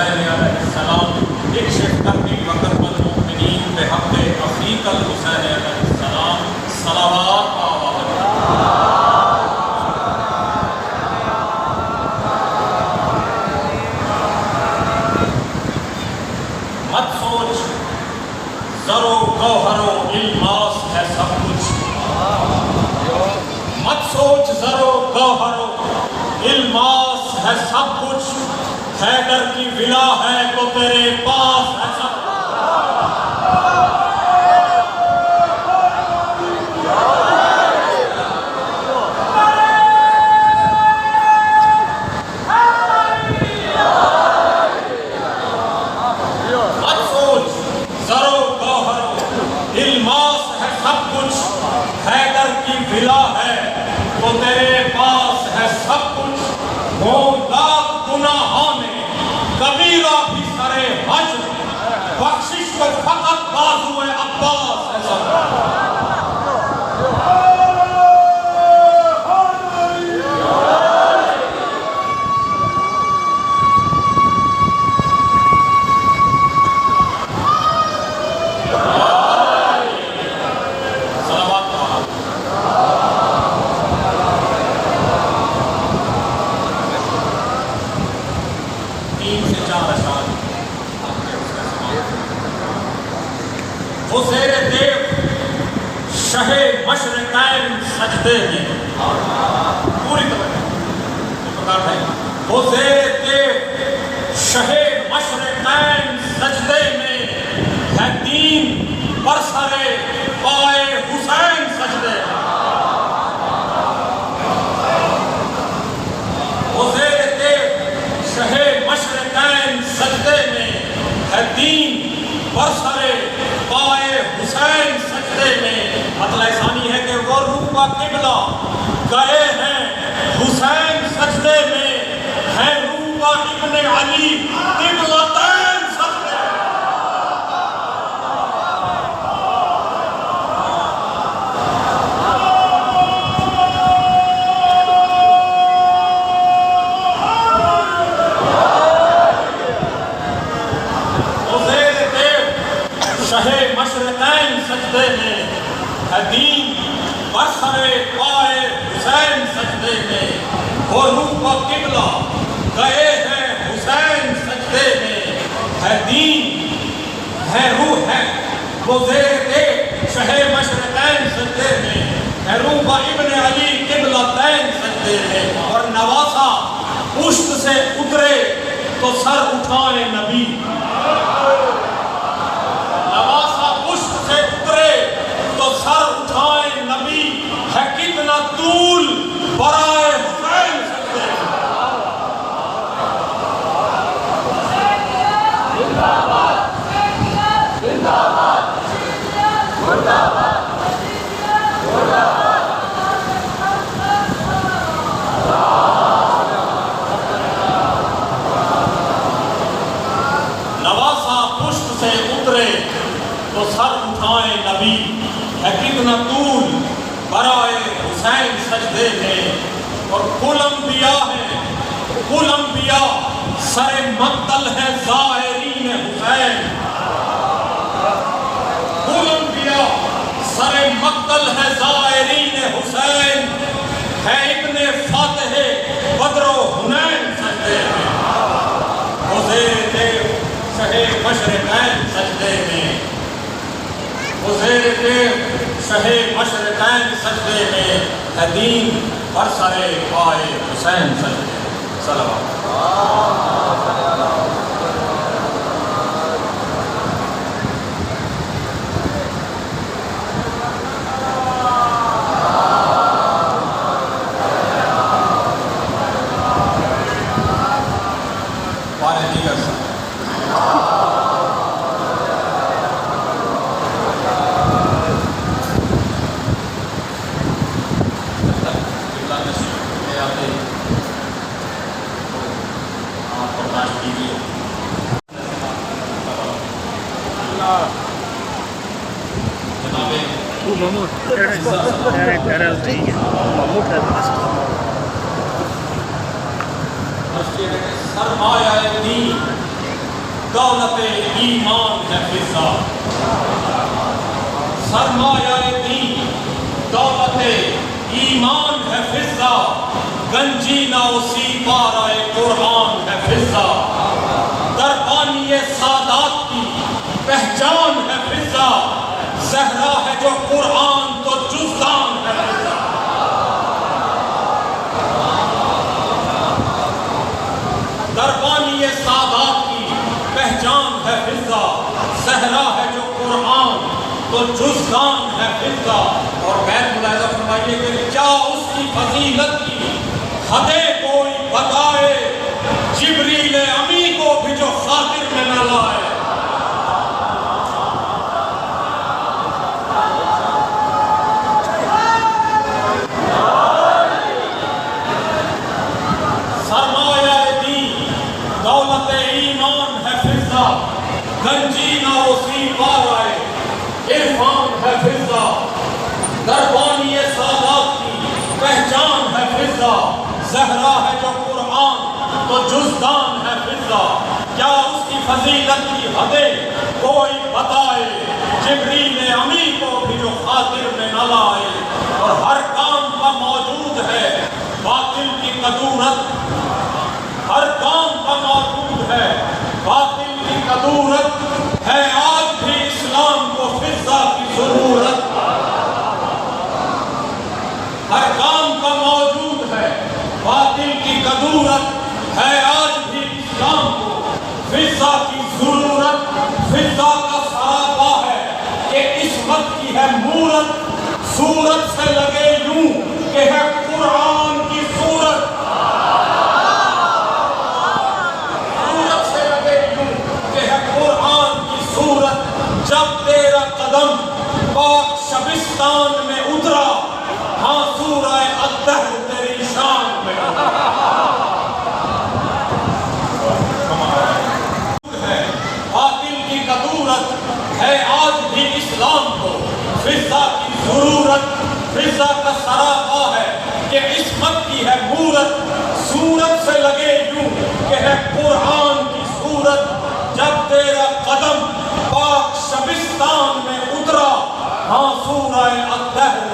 حسین علیہ السلام اکشف کربی وکرب المؤمنین بحق اخیک الحسین علیہ السلام صلوات مت سوچ زر و گوہر و الماس ہے سب کچھ، مت سوچ زر و گوہر و الماس ہے سب کچھ، حیدر کی ولا ہے تو تیرے پاس ہے سب کچھ۔ مت سوچ زر و گوہر و الماس ہے سب کچھ، حیدر کی ولا ہے تو تیرے پاس ہے سب کچھ۔ ہوں لاکھ گناہوں میں کبیرہ بھی سرے حجر، بخشش کو فقط بازوئے عباس ہے سب کچھ۔ وہ زیر دیو شہ مشرقین سجدے میں، پوری طرح وہ زیر دیو شہ مشرقین سجدے میں ہے، دین برسر پائے حسین سجدے میں۔ وہ زیر دیو شہ مشرقین سجدے میں ہے، دین برسر پائے حسین سجدے میں۔ مطلب ثانی ہے کہ وہ روح کا قبلہ گئے ہیں حسین سجدے میں، ہے روح کا ابن علی قبلتین سجدے میں۔ شہ مشرقین سجدے میں ہے، دین برسر پائے حسین سجدے میں۔ وہ روح کا قبلہ گئے ہیں حسین سجدے میں، ہے دین ہے روح ہے وہ زیر دیو شہ مشرقین سجدے میں، ہے روح کا ابن علی قبلتین سجدے میں۔ اور نواسا پشت سے اترے تو سر اٹھائے نبی، سر اٹھائے نبی، ہے کتنا طول برائے حسین سجدے میں۔ زندہ باد زندہ باد مردہ باد مردہ باد۔ نواسا پشت سے اترے تو سر اٹھائے نبی، ہے کتنا طول برائے حسین سجدے میں۔ اور کل انبیاء ہیں، کل انبیاء سر مقتل ہے ظاہرین حسین، کل انبیاء سر مقتل ہے ظاہرین حسین، ہے ابن فاتح بدر و حنین سجدے میں۔ وہ زیر دیو شہ مشرقین سجدے میں، وہ زیر دیو شہ مشرقین سجدے میں، ہے دین برسر پائے حسین سجدے میں۔ صلوات پارے دیگر سے سرمایہ دین دولت ایمان ہے فضا، سرمایہ دین دولت ایمان ہے فضا، گنجینہ اسی پارہ قرآن ہے فضا، دربانی سادات کی پہچان ہے فضا، زہرا ہے جو قرآن تو جزدان ہے فضا۔ دربانی سادات کی پہچان ہے فضا، زہرا ہے جو قرآن تو جزدان ہے فضا۔ اور غیر ملاحظہ فرمائیے کہ کیا اس کی فضیلت کی حدیں کوئی بتائے، جبریل امی کو بھی جو خاطر میں نہ لائے۔ سرمایہ دین دولت ایمان ہے فضا، گنجینہ اسی پارہ عرفان ہے فضا، دربانی سادات کی پہچان ہے فضا، زہرا ہے جو قرآن تو جزدان ہے فضا۔ کیا اس کی فضیلت کی حدیں کوئی بتائے، جبریل امی کو بھی جو خاطر میں نہ لائے۔ اور ہر کام پر موجود ہے باطل کی قدورت، ہر کام پر موجود ہے باطل کی قدورت، ہے آج بھی اسلام کو فضا کی ضرورت۔ ہر کام کا موجود ہے باطل کی قدورت، ہے آج بھی اسلام کو فضا کی ضرورت۔ فضا کا سراپا ہے کہ عصمت کی ہے مورت، صورت سے لگے یوں کہ ہے قرآن کی صورت، صورت سے لگے یوں کہ ہے قرآن کی صورت۔ جب تیرا قدم پاک شبستان میں اترا، ہاں سورہ الدہر تیری شان میں ہے۔ باطل کی قدورت ہے آج بھی اسلام کو فضا کی ضرورت۔ فضا کا سراپا ہے کہ عصمت کی ہے مورت، صورت سے لگے یوں کہ ہے قرآن کی صورت۔ جب تیرا قدم پاک شبستان میں اترا، ہاں سورہ الدہر